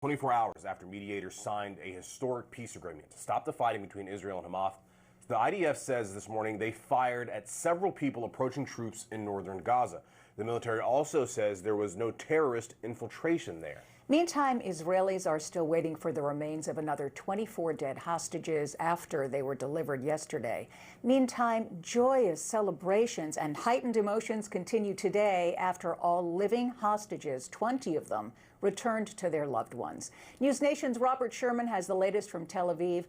24 hours after mediators signed a historic peace agreement to stop the fighting between Israel and Hamas, the IDF says this morning they fired at several people approaching troops in northern Gaza. The military also says there was no terrorist infiltration there. Meantime, Israelis are still waiting for the remains of another 24 dead hostages after they were delivered yesterday. Meantime, joyous celebrations and heightened emotions continue today after all living hostages, 20 of them, returned to their loved ones. News Nation's Robert Sherman has the latest from Tel Aviv.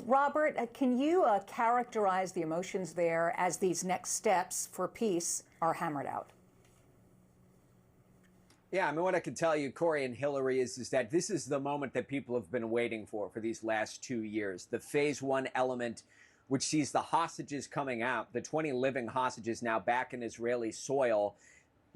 Robert, can you characterize the emotions there as these next steps for peace are hammered out? Yeah, I mean, what I can tell you, Corey and Hillary, is that this is the moment that people have been waiting for these last 2 years. The phase one element, which sees the hostages coming out, the 20 living hostages now back in Israeli soil.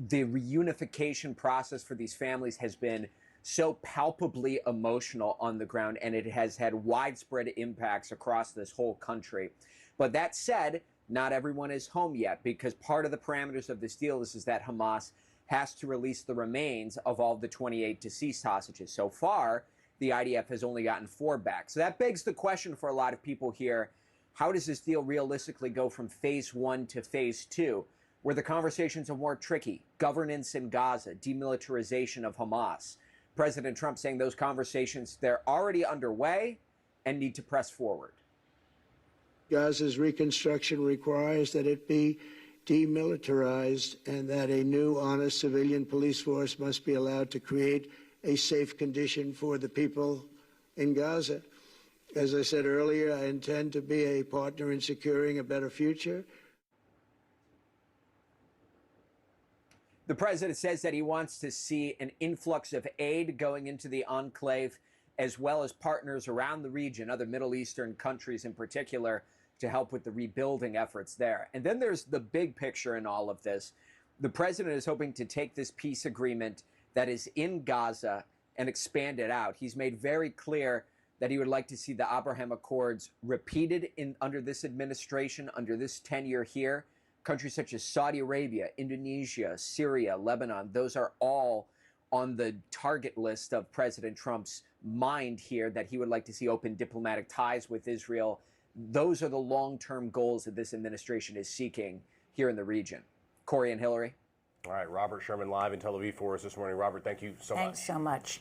The reunification process for these families has been so palpably emotional on the ground, and it has had widespread impacts across this whole country. But that said, not everyone is home yet, because part of the parameters of this deal is that Hamas has to release the remains of all the 28 deceased hostages. So far, the IDF has only gotten 4 back. So that begs the question for a lot of people here, how does this deal realistically go from phase 1 to phase 2, where the conversations are more tricky? Governance in Gaza, demilitarization of Hamas. President Trump saying those conversations, they're already underway and need to press forward. Gaza's reconstruction requires that it be demilitarized and that a new, honest civilian police force must be allowed to create a safe condition for the people in Gaza. As I said earlier, I intend to be a partner in securing a better future. The president says that he wants to see an influx of aid going into the enclave, as well as partners around the region, other Middle Eastern countries in particular, to help with the rebuilding efforts there. And then there's the big picture in all of this. The president is hoping to take this peace agreement that is in Gaza and expand it out. He's made very clear that he would like to see the Abraham Accords repeated under this administration, under this tenure here. Countries such as Saudi Arabia, Indonesia, Syria, Lebanon, those are all on the target list of President Trump's mind here, that he would like to see open diplomatic ties with Israel. Those are the long-term goals that this administration is seeking here in the region. Corey and Hillary. All right, Robert Sherman live in Tel Aviv for us this morning. Robert, thank you so much. Thanks so much.